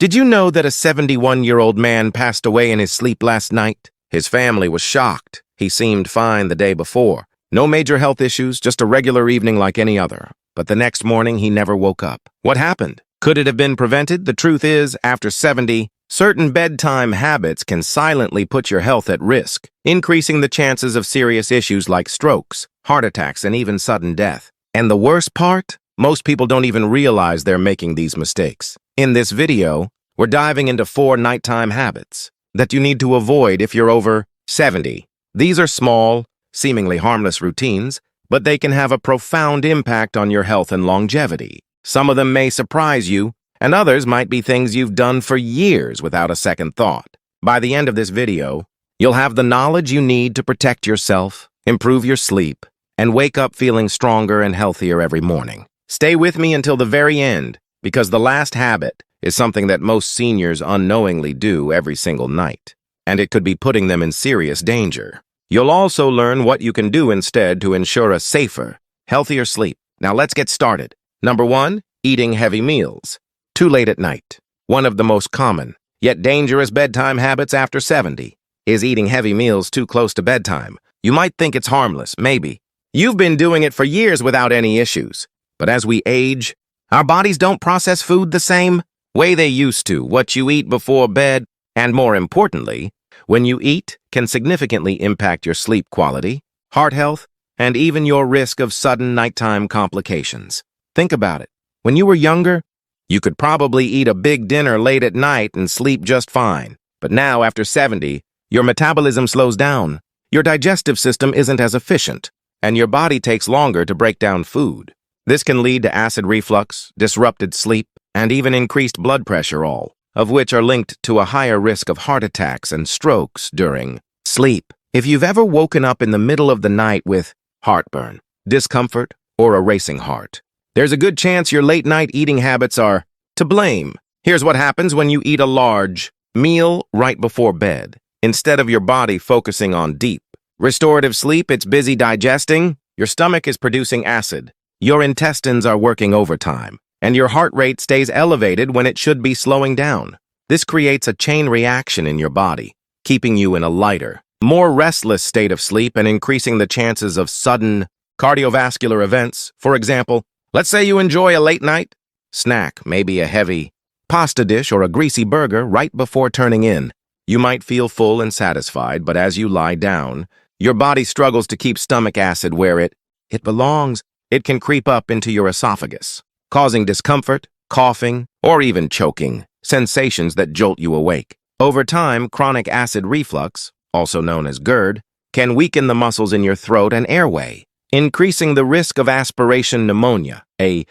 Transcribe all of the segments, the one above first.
Did you know that a 71-year-old man passed away in his sleep last night? His family was shocked. He seemed fine the day before. No major health issues, just a regular evening like any other. But the next morning, he never woke up. What happened? Could it have been prevented? The truth is, after 70, certain bedtime habits can silently put your health at risk, increasing the chances of serious issues like strokes, heart attacks, and even sudden death. And the worst part? Most people don't even realize they're making these mistakes. In this video, we're diving into 4 nighttime habits that you need to avoid if you're over 70. These are small, seemingly harmless routines, but they can have a profound impact on your health and longevity. Some of them may surprise you, and others might be things you've done for years without a second thought. By the end of this video, you'll have the knowledge you need to protect yourself, improve your sleep, and wake up feeling stronger and healthier every morning. Stay with me until the very end, because the last habit is something that most seniors unknowingly do every single night, and it could be putting them in serious danger. You'll also learn what you can do instead to ensure a safer, healthier sleep. Now let's get started. Number 1, eating heavy meals. Too late at night. One of the most common, yet dangerous bedtime habits after 70 is eating heavy meals too close to bedtime. You might think it's harmless, maybe. You've been doing it for years without any issues. But as we age, our bodies don't process food the same way they used to. What you eat before bed, and more importantly, when you eat, can significantly impact your sleep quality, heart health, and even your risk of sudden nighttime complications. Think about it. When you were younger, you could probably eat a big dinner late at night and sleep just fine. But now, after 70, your metabolism slows down, your digestive system isn't as efficient, and your body takes longer to break down food. This can lead to acid reflux, disrupted sleep, and even increased blood pressure, all of which are linked to a higher risk of heart attacks and strokes during sleep. If you've ever woken up in the middle of the night with heartburn, discomfort, or a racing heart, there's a good chance your late-night eating habits are to blame. Here's what happens when you eat a large meal right before bed. Instead of your body focusing on deep, restorative sleep, it's busy digesting. Your stomach is producing acid. Your intestines are working overtime, and your heart rate stays elevated when it should be slowing down. This creates a chain reaction in your body, keeping you in a lighter, more restless state of sleep and increasing the chances of sudden cardiovascular events. For example, let's say you enjoy a late-night snack, maybe a heavy pasta dish or a greasy burger right before turning in. You might feel full and satisfied, but as you lie down, your body struggles to keep stomach acid where it belongs. It can creep up into your esophagus, causing discomfort, coughing, or even choking, sensations that jolt you awake. Over time, chronic acid reflux, also known as GERD, can weaken the muscles in your throat and airway, increasing the risk of aspiration pneumonia, a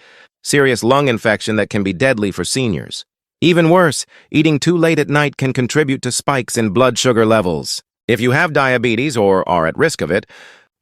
serious lung infection that can be deadly for seniors. Even worse, eating too late at night can contribute to spikes in blood sugar levels. If you have diabetes or are at risk of it,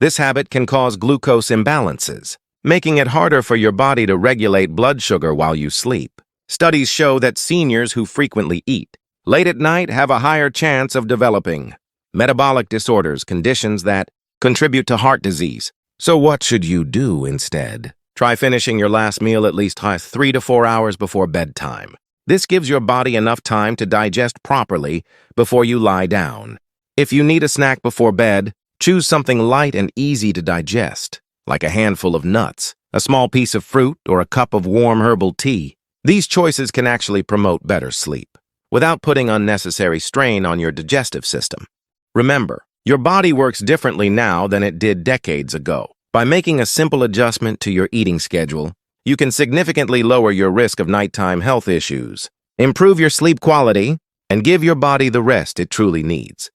this habit can cause glucose imbalances, making it harder for your body to regulate blood sugar while you sleep. Studies show that seniors who frequently eat late at night have a higher chance of developing metabolic disorders, conditions that contribute to heart disease. So what should you do instead? Try finishing your last meal at least 3 to 4 hours before bedtime. This gives your body enough time to digest properly before you lie down. If you need a snack before bed, choose something light and easy to digest, like a handful of nuts, a small piece of fruit, or a cup of warm herbal tea. These choices can actually promote better sleep, without putting unnecessary strain on your digestive system. Remember, your body works differently now than it did decades ago. By making a simple adjustment to your eating schedule, you can significantly lower your risk of nighttime health issues, improve your sleep quality, and give your body the rest it truly needs.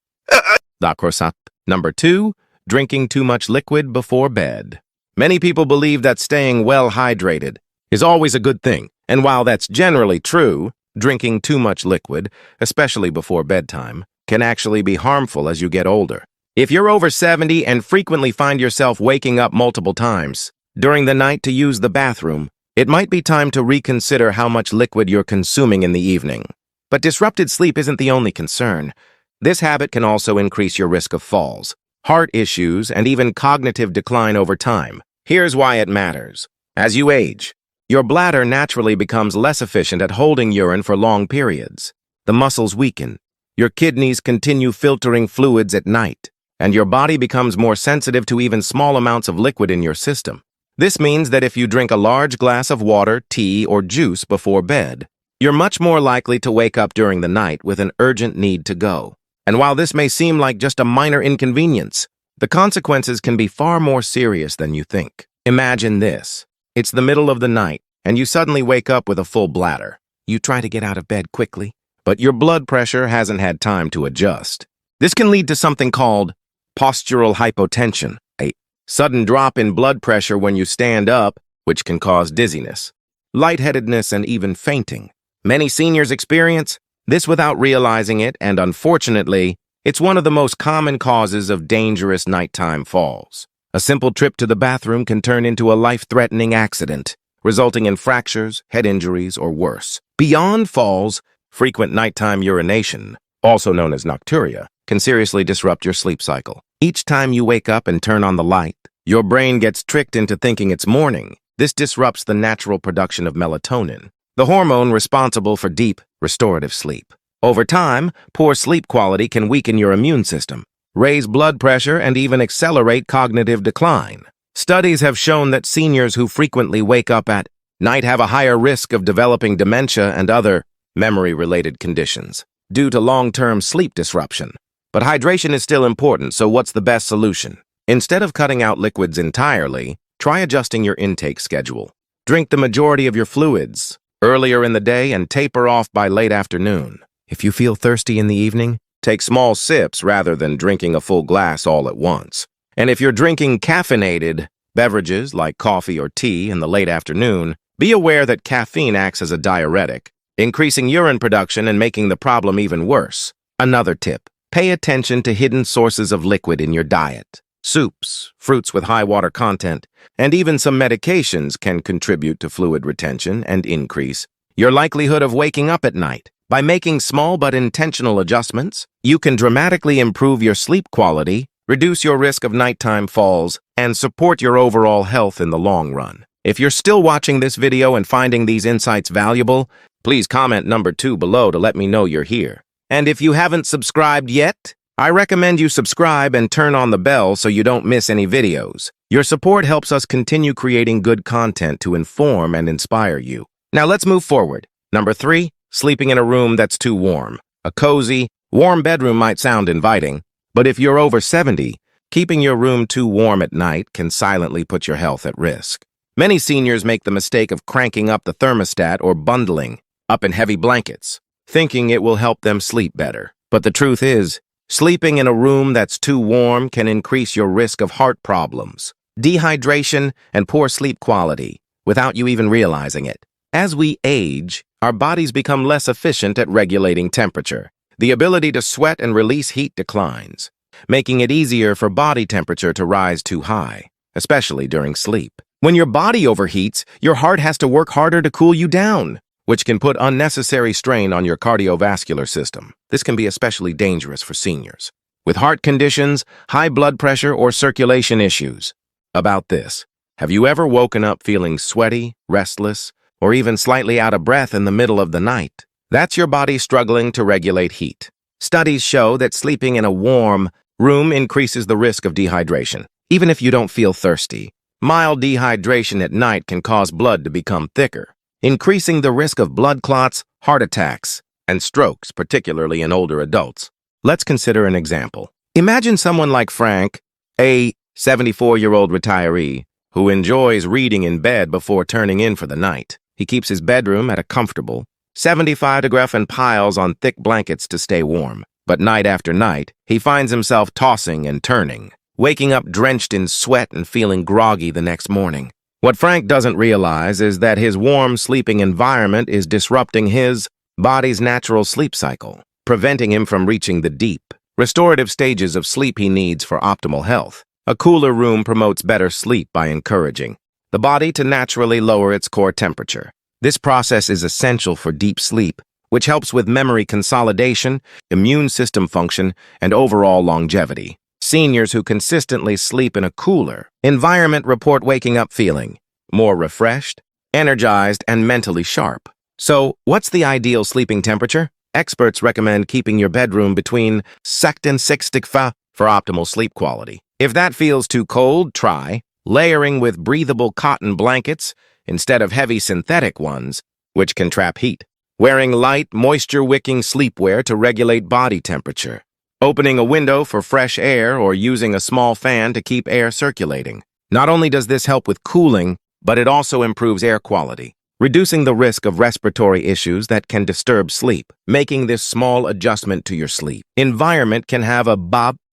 Number 2, drinking too much liquid before bed. Many people believe that staying well hydrated is always a good thing, and while that's generally true, drinking too much liquid, especially before bedtime, can actually be harmful as you get older. If you're over 70 and frequently find yourself waking up multiple times during the night to use the bathroom, it might be time to reconsider how much liquid you're consuming in the evening. But disrupted sleep isn't the only concern. This habit can also increase your risk of falls, heart issues, and even cognitive decline over time. Here's why it matters. As you age, your bladder naturally becomes less efficient at holding urine for long periods. The muscles weaken, your kidneys continue filtering fluids at night, and your body becomes more sensitive to even small amounts of liquid in your system. This means that if you drink a large glass of water, tea, or juice before bed, you're much more likely to wake up during the night with an urgent need to go. And while this may seem like just a minor inconvenience, the consequences can be far more serious than you think. Imagine this. It's the middle of the night, and you suddenly wake up with a full bladder. You try to get out of bed quickly, but your blood pressure hasn't had time to adjust. This can lead to something called postural hypotension, a sudden drop in blood pressure when you stand up, which can cause dizziness, lightheadedness, and even fainting. Many seniors experience this without realizing it, and unfortunately, it's one of the most common causes of dangerous nighttime falls. A simple trip to the bathroom can turn into a life-threatening accident, resulting in fractures, head injuries, or worse. Beyond falls, frequent nighttime urination, also known as nocturia, can seriously disrupt your sleep cycle. Each time you wake up and turn on the light, your brain gets tricked into thinking it's morning. This disrupts the natural production of melatonin, the hormone responsible for deep, restorative sleep. Over time, poor sleep quality can weaken your immune system, raise blood pressure, and even accelerate cognitive decline. Studies have shown that seniors who frequently wake up at night have a higher risk of developing dementia and other memory-related conditions due to long-term sleep disruption. But hydration is still important, so what's the best solution? Instead of cutting out liquids entirely, try adjusting your intake schedule. Drink the majority of your fluids earlier in the day and taper off by late afternoon. If you feel thirsty in the evening, take small sips rather than drinking a full glass all at once. And if you're drinking caffeinated beverages like coffee or tea in the late afternoon, be aware that caffeine acts as a diuretic, increasing urine production and making the problem even worse. Another tip, pay attention to hidden sources of liquid in your diet. Soups, fruits with high water content, and even some medications can contribute to fluid retention and increase your likelihood of waking up at night. By making small but intentional adjustments, you can dramatically improve your sleep quality, reduce your risk of nighttime falls, and support your overall health in the long run. If you're still watching this video and finding these insights valuable, please comment number 2 below to let me know you're here. And if you haven't subscribed yet, I recommend you subscribe and turn on the bell so you don't miss any videos. Your support helps us continue creating good content to inform and inspire you. Now let's move forward. Number 3. Sleeping in a room that's too warm. A cozy, warm bedroom might sound inviting, but if you're over 70, keeping your room too warm at night can silently put your health at risk. Many seniors make the mistake of cranking up the thermostat or bundling up in heavy blankets, thinking it will help them sleep better. But the truth is, sleeping in a room that's too warm can increase your risk of heart problems, dehydration, and poor sleep quality without you even realizing it. As we age, our bodies become less efficient at regulating temperature. The ability to sweat and release heat declines, making it easier for body temperature to rise too high, especially during sleep. When your body overheats, your heart has to work harder to cool you down, which can put unnecessary strain on your cardiovascular system. This can be especially dangerous for seniors with heart conditions, high blood pressure, or circulation issues. About this, have you ever woken up feeling sweaty, restless, or even slightly out of breath in the middle of the night? That's your body struggling to regulate heat. Studies show that sleeping in a warm room increases the risk of dehydration. Even if you don't feel thirsty, mild dehydration at night can cause blood to become thicker, increasing the risk of blood clots, heart attacks, and strokes, particularly in older adults. Let's consider an example. Imagine someone like Frank, a 74-year-old retiree who enjoys reading in bed before turning in for the night. He keeps his bedroom at a comfortable 75-degree and piles on thick blankets to stay warm. But night after night, he finds himself tossing and turning, waking up drenched in sweat and feeling groggy the next morning. What Frank doesn't realize is that his warm sleeping environment is disrupting his body's natural sleep cycle, preventing him from reaching the deep, restorative stages of sleep he needs for optimal health. A cooler room promotes better sleep by encouraging the body to naturally lower its core temperature. This process is essential for deep sleep, which helps with memory consolidation, immune system function, and overall longevity. Seniors who consistently sleep in a cooler environment report waking up feeling more refreshed, energized, and mentally sharp. So, what's the ideal sleeping temperature? Experts recommend keeping your bedroom between 6 and 6 degrees for optimal sleep quality. If that feels too cold, try layering with breathable cotton blankets instead of heavy synthetic ones, which can trap heat. Wearing light, moisture-wicking sleepwear to regulate body temperature. Opening a window for fresh air or using a small fan to keep air circulating. Not only does this help with cooling, but it also improves air quality, reducing the risk of respiratory issues that can disturb sleep. Making this small adjustment to your sleep environment can have a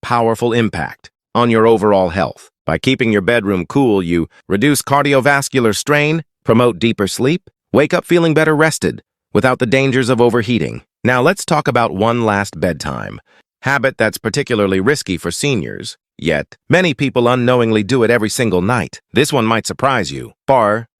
powerful impact on your overall health. By keeping your bedroom cool, you reduce cardiovascular strain, promote deeper sleep, wake up feeling better rested, without the dangers of overheating. Now let's talk about one last bedtime habit that's particularly risky for seniors, yet many people unknowingly do it every single night. This one might surprise you.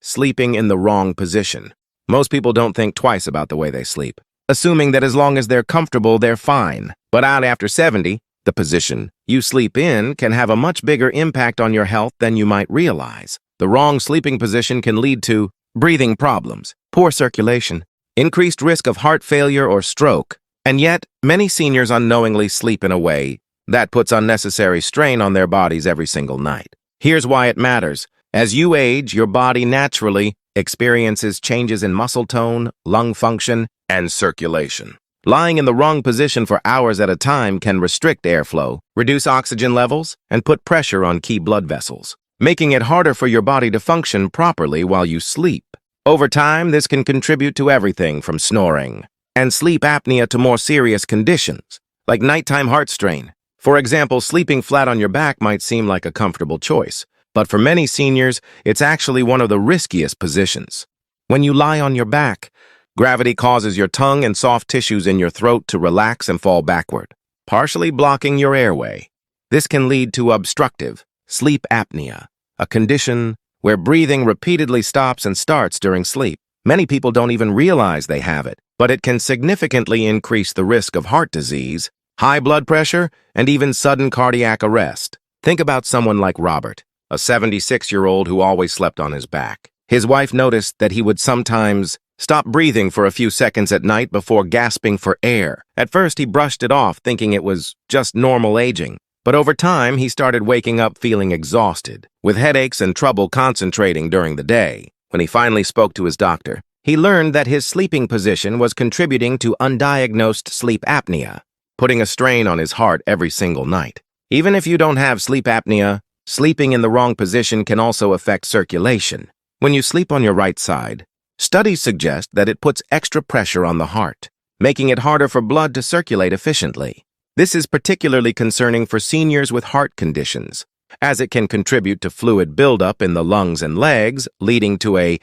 Sleeping in the wrong position. Most people don't think twice about the way they sleep, assuming that as long as they're comfortable, they're fine. But out after 70, the position you sleep in can have a much bigger impact on your health than you might realize. The wrong sleeping position can lead to breathing problems, poor circulation, increased risk of heart failure or stroke, and yet many seniors unknowingly sleep in a way that puts unnecessary strain on their bodies every single night. Here's why it matters. As you age, your body naturally experiences changes in muscle tone, lung function, and circulation. Lying in the wrong position for hours at a time can restrict airflow, reduce oxygen levels, and put pressure on key blood vessels, making it harder for your body to function properly while you sleep. Over time, this can contribute to everything from snoring and sleep apnea to more serious conditions, like nighttime heart strain. For example, sleeping flat on your back might seem like a comfortable choice, but for many seniors, it's actually one of the riskiest positions. When you lie on your back, gravity causes your tongue and soft tissues in your throat to relax and fall backward, partially blocking your airway. This can lead to obstructive sleep apnea, a condition where breathing repeatedly stops and starts during sleep. Many people don't even realize they have it, but it can significantly increase the risk of heart disease, high blood pressure, and even sudden cardiac arrest. Think about someone like Robert, a 76-year-old who always slept on his back. His wife noticed that he would sometimes stop breathing for a few seconds at night before gasping for air. At first, he brushed it off, thinking it was just normal aging. But over time, he started waking up feeling exhausted, with headaches and trouble concentrating during the day. When he finally spoke to his doctor, he learned that his sleeping position was contributing to undiagnosed sleep apnea, putting a strain on his heart every single night. Even if you don't have sleep apnea, sleeping in the wrong position can also affect circulation. When you sleep on your right side, studies suggest that it puts extra pressure on the heart, making it harder for blood to circulate efficiently. This is particularly concerning for seniors with heart conditions, as it can contribute to fluid buildup in the lungs and legs, leading to a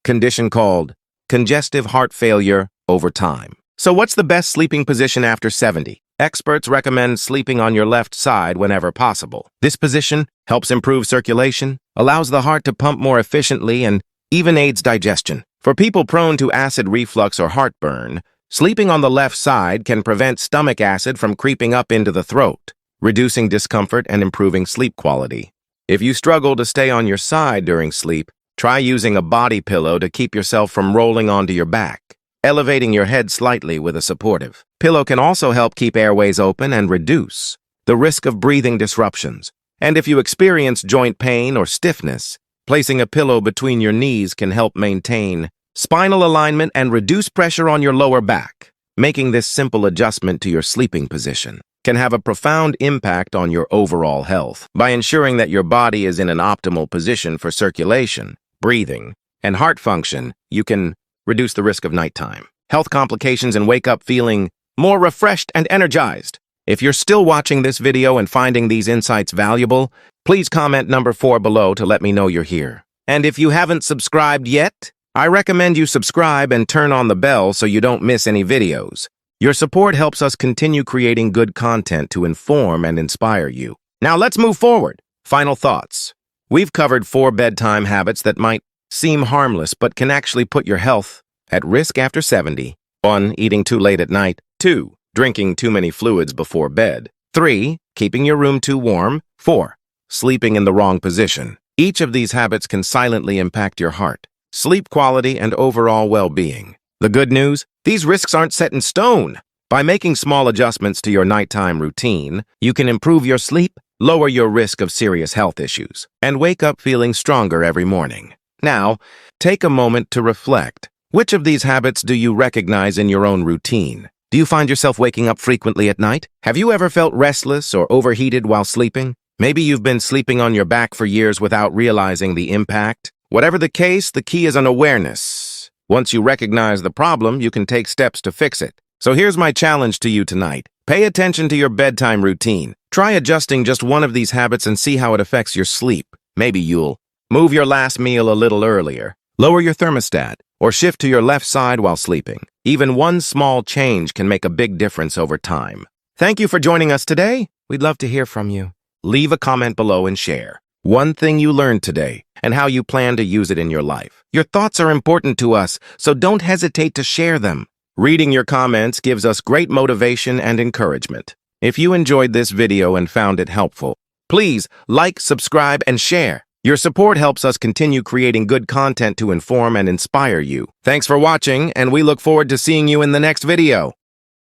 condition called congestive heart failure over time. So what's the best sleeping position after 70? Experts recommend sleeping on your left side whenever possible. This position helps improve circulation, allows the heart to pump more efficiently, and even aids digestion. For people prone to acid reflux or heartburn, sleeping on the left side can prevent stomach acid from creeping up into the throat, reducing discomfort and improving sleep quality. If you struggle to stay on your side during sleep, try using a body pillow to keep yourself from rolling onto your back, elevating your head slightly with a supportive pillow can also help keep airways open and reduce the risk of breathing disruptions. And if you experience joint pain or stiffness, placing a pillow between your knees can help maintain spinal alignment and reduce pressure on your lower back. Making this simple adjustment to your sleeping position can have a profound impact on your overall health. By ensuring that your body is in an optimal position for circulation, breathing, and heart function, you can reduce the risk of nighttime health complications and wake up feeling more refreshed and energized. If you're still watching this video and finding these insights valuable, please comment number 4 below to let me know you're here. And if you haven't subscribed yet, I recommend you subscribe and turn on the bell so you don't miss any videos. Your support helps us continue creating good content to inform and inspire you. Now let's move forward. Final thoughts. We've covered 4 bedtime habits that might seem harmless but can actually put your health at risk after 70. 1. Eating too late at night. 2. Drinking too many fluids before bed. 3. Keeping your room too warm. 4. Sleeping in the wrong position. Each of these habits can silently impact your heart, sleep quality, and overall well-being. The good news? These risks aren't set in stone. By making small adjustments to your nighttime routine, you can improve your sleep, lower your risk of serious health issues, and wake up feeling stronger every morning. Now, take a moment to reflect. Which of these habits do you recognize in your own routine? Do you find yourself waking up frequently at night? Have you ever felt restless or overheated while sleeping? Maybe you've been sleeping on your back for years without realizing the impact. Whatever the case, the key is an awareness. Once you recognize the problem, you can take steps to fix it. So here's my challenge to you tonight. Pay attention to your bedtime routine. Try adjusting just one of these habits and see how it affects your sleep. Maybe you'll move your last meal a little earlier, lower your thermostat, or shift to your left side while sleeping. Even one small change can make a big difference over time. Thank you for joining us today. We'd love to hear from you. Leave a comment below and share one thing you learned today and how you plan to use it in your life. Your thoughts are important to us, so don't hesitate to share them. Reading your comments gives us great motivation and encouragement. If you enjoyed this video and found it helpful, please like, subscribe, and share. Your support helps us continue creating good content to inform and inspire you. Thanks for watching, and we look forward to seeing you in the next video.